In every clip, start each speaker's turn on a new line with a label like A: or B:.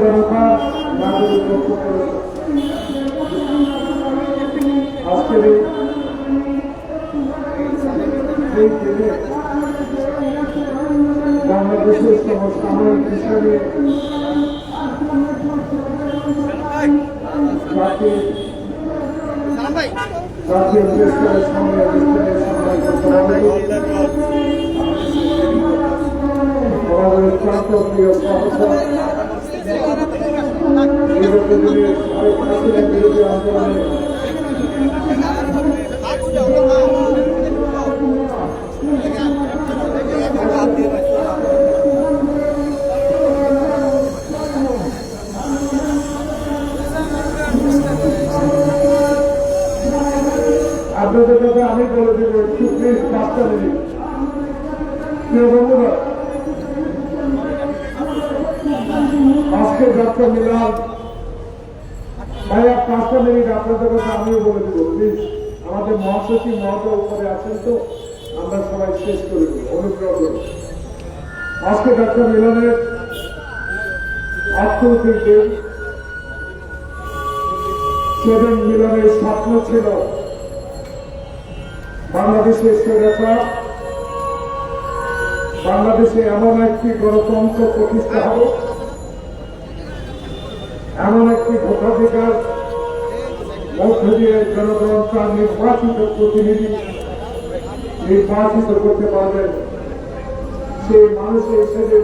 A: জনতা আজকের এই দিনে বাংলাদেশের সমসাময়িক হিসাবে জাতীয় পুরস্কারের সঙ্গে আমাদের প্রান্ত প্রিয় সহসা বিরোধী আন্দোলনে আপনাদের কথা আমি বলে দেব একটু প্লিজ পাঁচটা মিনিট প্রিয় বন্ধুরা আজকে ডক্টর মিলাদ ভাইয়া 5টা মিনিট আপনাদের কথা আমিও বলে দেবো প্লিজ আমাদের মহাসচিব মহোদয় উপরে আছেন তো আমরা সবাই শেষ করে দেব অনুগ্রহ করে আজকে ডক্টর মিলনের অর্থনৈতিক দিন সেদিন মিলনের স্বপ্ন ছিল বাংলাদেশের স্বৈরাচার বাংলাদেশে এমন একটি গণতন্ত্র প্রতিষ্ঠা হবে এমন একটি ভোটাধিকার মধ্য দিয়ে জনগণ তার নির্বাচিত প্রতিনিধি নির্বাচিত করতে পারবেন সেই মানুষের হিসেবে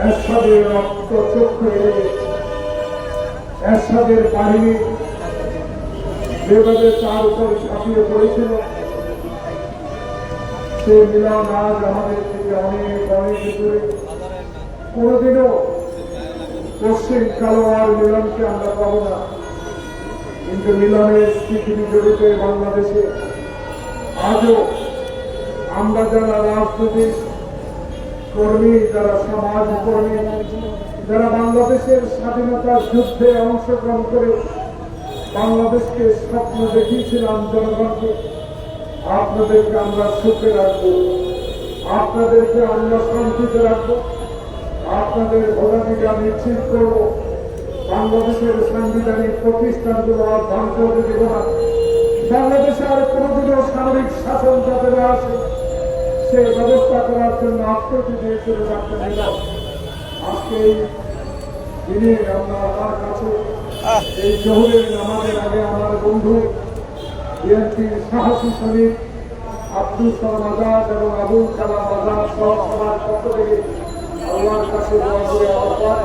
A: এরশাদের রক্ত চক্ষু এড়ে এরশাদের বাহিনী যেভাবে তার উপর ঝাঁপিয়ে পড়েছিল সে মিলন আজ আমাদের থেকে অনেক অনেক দূরে কোনদিনও পশ্চিম কালোয়ার মিলনকে আমরা পাবো না কিন্তু মিলনের পৃথিবী জড়িত বাংলাদেশে আজও আমরা যারা রাজনৈতিক কর্মী যারা সমাজ কর্মী যারা বাংলাদেশের স্বাধীনতার যুদ্ধে অংশগ্রহণ করে বাংলাদেশকে স্বপ্ন দেখিয়েছিলাম জনগণকে আপনাদেরকে আমরা সুখে রাখবো আপনাদেরকে আমরা শান্তিতে রাখবো আপনাদের ভোটাধিকার নিশ্চিত করব বাংলাদেশের সাংবিধানিক প্রতিষ্ঠানগুলো আর ধ্বংস হতে দেব না বাংলাদেশে আর কোনদিনও সামরিক শাসন যাতে না আসে সেই ব্যবস্থা করার জন্য আত্মতি দিয়েছিল ডাক্তার মিলন আজকে এই দিনে আমরা আমার কাছে এই জোহরের নামাজের আগে আমার বন্ধু বিএনপির সাহসী শ্রমিক আব্দুল সালাম আজাদ এবং আবুল কালাম আজাদ সহ সবার পক্ষ থেকে আল্লাহর কাছে দোয়া করে আহ্বান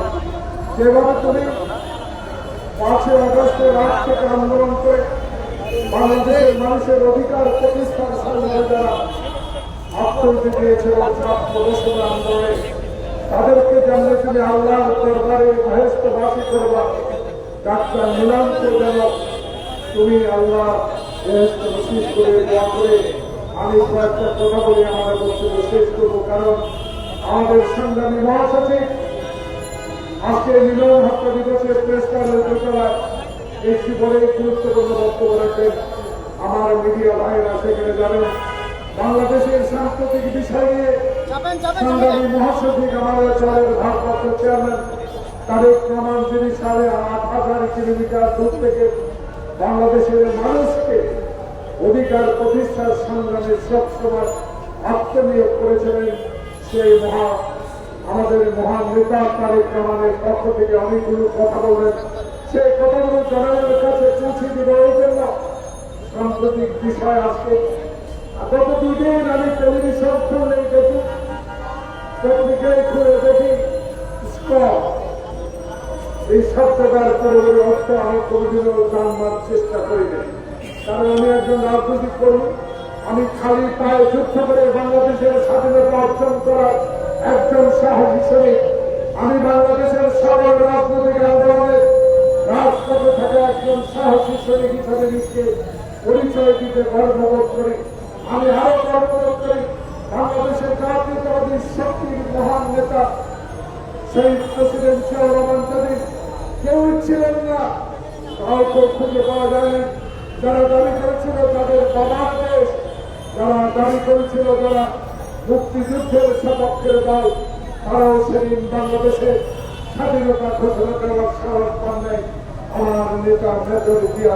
A: যেভাবে তুমি 5ই আগস্টের রাত থেকে আন্দোলন করে বাংলাদেশের মানুষের অধিকার প্রতিষ্ঠার সামনে যারা আত্মহত্যা দিয়েছিল প্রদর্শন আন্দোলনে তাদেরকে জানলে তুমি আল্লাহর দরবারে বেহেশতবাসী করবা ডাক্তার মিলনকে যেন তুমি আল্লাহ বেহেশত নসিব করে দোয়া করে আমি কয়েকটা কথা বলে আমাদের বক্তব্য শেষ করবো কারণ আমাদের সংগ্রামী মহাসচিব আজকে মিলন হত্যা দিবসের প্রেস ক্লাবের দোতলায় একটি বড় গুরুত্বপূর্ণ বক্তব্য রাখবেন আমার মিডিয়া ভাইরা সেখানে যাবেন বাংলাদেশের সাম্প্রতিক বিষয় নিয়ে সংগ্রামী মহাসচিব আমাদের দলের ভারপ্রাপ্ত চেয়ারম্যান তারেক রহমান যিনি 8,500 কিলোমিটার দূর থেকে বাংলাদেশের মানুষকে অধিকার প্রতিষ্ঠার সংগ্রামে সবসময় আত্মনিয়োগ করেছিলেন সেই আমাদের মহান নেতা তারেক রহমানের পক্ষ থেকে অনেকগুলো কথা বলবেন সেই কথাগুলো জনগণের কাছে পৌঁছে দেবে এই জন্য সাম্প্রতিক বিষয় আসছে গত 2 দিন আমি টেলিভিশন খুললেই দেখি পত্রিকায় খুলে দেখি এই শব্দটার পরে অর্থ আমি কোনদিনও জানবার চেষ্টা করি না কারণ আমি একজন রাজনৈতিক কর্মী আমি খালি পায়ে যুদ্ধ করে বাংলাদেশের স্বাধীনতা অর্জন করার একজন সাহসী হিসেবে আমি বাংলাদেশের সকল রাজনৈতিক আন্দোলনে রাজপথে থাকা একজন সাহসী সৈনিক হিসেবে নিজকে পরিচয় দিতে গর্ববোধ করি আমি আরো গর্ববোধ করি বাংলাদেশের জাতীয়তাবাদী শক্তির মহান নেতা সেই প্রেসিডেন্ট জিয়াউর রহমান কেউই ছিলেন না কাউকে খুঁজে পাওয়া যায়নি যারা দাবি করেছিল তাদের বাবার দেশ, যারা দাবি করেছিল যারা মুক্তিযুদ্ধের সপক্ষের দল, তারাও সেদিন বাংলাদেশে স্বাধীনতা ঘোষণা করার সাহস পান নাই। আমার নেতা মেজর জিয়া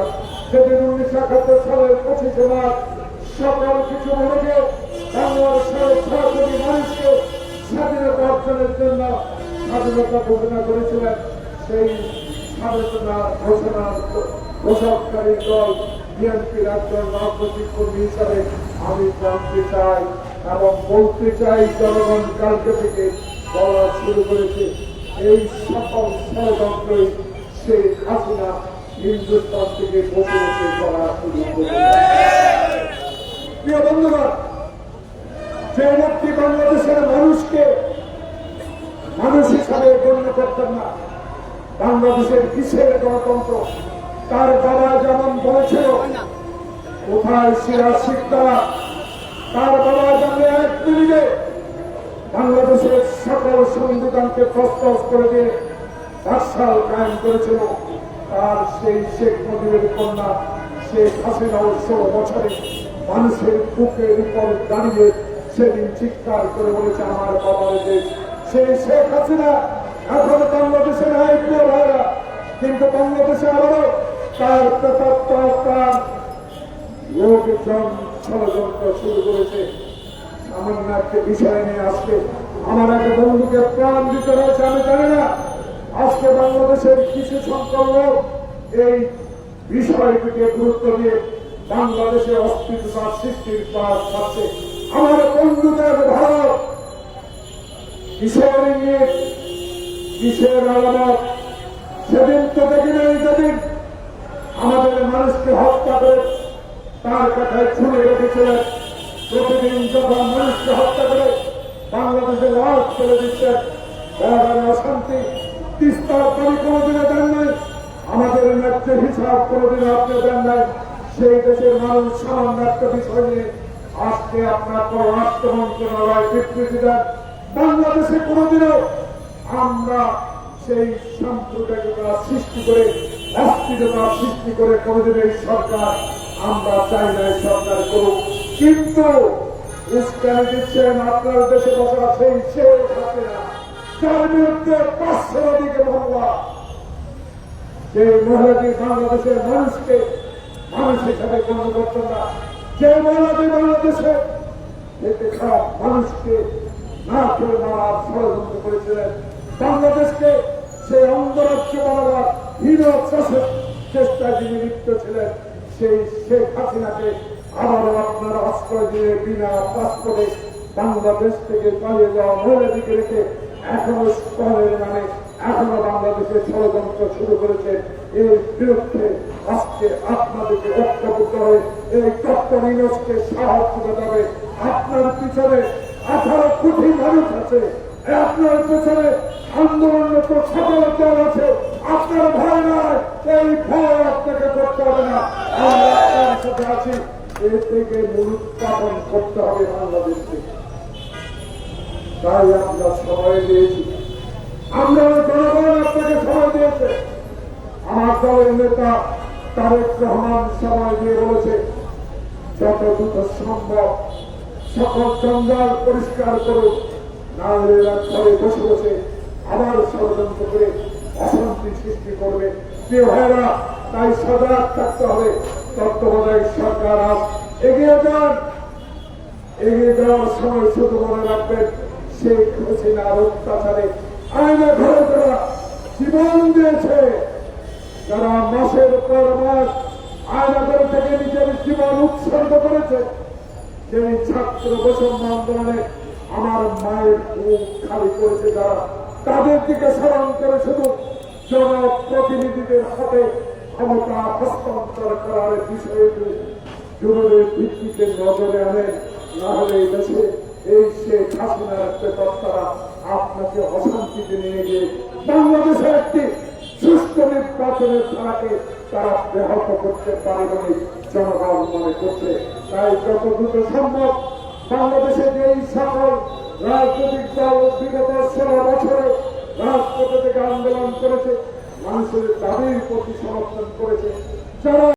A: সেদিন 1971 সালের 25 মার্চ সকাল কিছু মনোযোগ বাংলার 6.5 কোটি মানুষকে স্বাধীনতা অর্জনের জন্য স্বাধীনতা ঘোষণা করেছিলেন। সেই স্বাধীনতা ঘোষণাকারী দল বিএনপির একজন রাজনৈতিক কর্মী হিসাবে আমি জানতে চাই এবং বলতে চাই, জনগণ কালকে থেকে বলা শুরু করেছে এই সকল ষড়যন্ত্রই শেখ হাসিনা হিন্দুস্তান থেকে বসে বসে করা শুরু করেছে। প্রিয় বন্ধুরা, যে ব্যক্তি বাংলাদেশের মানুষকে মানুষ হিসাবে গণ্য করতেন না, বাংলাদেশের কিসের গণতন্ত্র, তার বাবা যেমন বলেছিল কোথায় সিরাজ শিকদার, তার বাবা জানলে 1 মিনিটে বাংলাদেশের সকল সংবিধানকে তছনছ করে দিয়ে বাকশাল কায়েম করেছিল, তার সেই শেখ মুজিবের কন্যা শেখ হাসিনা 16 বছরে মানুষের বুকের উপর দাঁড়িয়ে সেদিন চিৎকার করে বলেছে আমার বাবার দেশ। সেই শেখ হাসিনা এখন বাংলাদেশে নাই প্রিয় ভাইরা, কিন্তু বাংলাদেশে আবারও তার তার লোকজন ষড়যন্ত্র শুরু করেছে। সামান্য একটা বিষয় নিয়ে আজকে আমার একটা বন্ধুকে প্রাণ দিতে রয়েছে, আমি জানি না আজকে বাংলাদেশের কিছু সংখ্যক লোক এই বিষয়টিকে গুরুত্ব দিয়ে বাংলাদেশে অস্তিত্বতা সৃষ্টির কাজ করছে। আমার বন্ধুদের ভারত কিসের ইঙ্গিত, কিসের আলামত, সেদিন তো দেখি নাই যেদিন আমাদের মানুষকে হত্যা করে তার কথায় ছুঁড়ে রেখেছিলেন। প্রতিদিন যখন মানুষকে হত্যা করে বাংলাদেশে লাশ ফেলে দিচ্ছেন, বর্ডারে অশান্তি, তিস্তার পানি কোনোদিনে দেন নাই, আমাদের ন্যায্য হিসাব কোনোদিন আপনি দেন নাই। সেই দেশের মানুষ সামান্য একটা বিষয় নিয়ে আজকে আপনার পররাষ্ট্র মন্ত্রণালয় বিবৃতি দেন। বাংলাদেশে কোনোদিনও আমরা সেই সাম্প্রদায়িকতা সৃষ্টি করে অস্থিরতা সৃষ্টি করে কোনোদিন এই সরকার আমরা চাই না এই সরকার করুক, কিন্তু উস্কানি দিচ্ছেন আপনার দেশে বসা সেই শেখ হাসিনা, যার বিরুদ্ধে 500 দিকে মামলা, যে মহিলাটি বাংলাদেশের মানুষকে মানুষ হিসাবে গণ্য করতেন না, যে মহিলাটি বাংলাদেশে এতে খারাপ মানুষকে না করে মারার ষড়যন্ত্র করেছিলেন, বাংলাদেশকে সেই অঙ্গরাজ্য বানাবার হীন চেষ্টায় যিনি লিপ্ত ছিলেন, সেই শেখ হাসিনাকে আবারও আপনারা আশ্রয় দিয়ে বিনা পাসপোর্টে বাংলাদেশ থেকে পালিয়ে যাওয়া মহিলাটিকে রেখে এখনো স্তরের মানে এখনো বাংলাদেশে ষড়যন্ত্র শুরু করেছে। এর বিরুদ্ধে আজকে আপনাদেরকে ঐক্যবদ্ধ হয়ে এই ডক্টর ইউনূসকে সাহস দিতে হবে। আপনার পিছনে 18 কোটি মানুষ আছে, আপনার পেছনে আন্দোলনরত সকল দল আছে, আপনার ভয় নয়, এই ভয় আপনাকে করতে হবে না, আমরা আপনার সাথে আছি। এর থেকে মূলোৎপাদন করতে হবে বাংলাদেশকে, তাই আমরা সময় দিয়েছি, আমরা জনগণ আপনাকে সময় দিয়েছে। আমার দলের নেতা তারেক রহমান সময় দিয়ে বলেছে যত দ্রুত সম্ভব সকল জঞ্জাল পরিষ্কার করুন, না হলে এরা ঘরে বসে বসে আবার ষড়যন্ত্র করে অশান্তি সৃষ্টি করবে। প্রিয় ভাইরা, তাই সজাগ থাকতে হবে। তত্ত্বাবধায়ক সরকার আজ এগিয়ে যান, এগিয়ে যাওয়ার সময় শুধু মনে রাখবেন শেখ হাসিনার অত্যাচারে আইনে ঘরে যারা জীবন দিয়েছে, যারা মাসের পর মাস আয়নাঘর থেকে নিজের জীবন উৎসর্গ করেছে, সেই ছাত্র বৈষম্য আন্দোলনে আমার মায়ের বুক খালি করেছে যারা, তাদের দিকে স্মরণ করে শুধু জনপ্রতিনিধিদের হাতে ক্ষমতা হস্তান্তর করার বিষয়টি জরুরি ভিত্তিতে নজরে আনেন, না হলে এই দেশে এই শেখ হাসিনার একটা কর্তারা আপনাকে অশান্তিতে নিয়ে গিয়ে বাংলাদেশের একটি সুষ্ঠু নির্বাচনের ধারাকে তারা ব্যাহত করতে পারে বলে জনগণ মনে করছে। তাই যত দ্রুত সম্ভব বাংলাদেশে এই সকল রাজনৈতিক দল বিগত 16 বছরে রাজপথে থেকে আন্দোলন করেছে, মানুষের দাবির প্রতি সমর্থন করেছে, যারা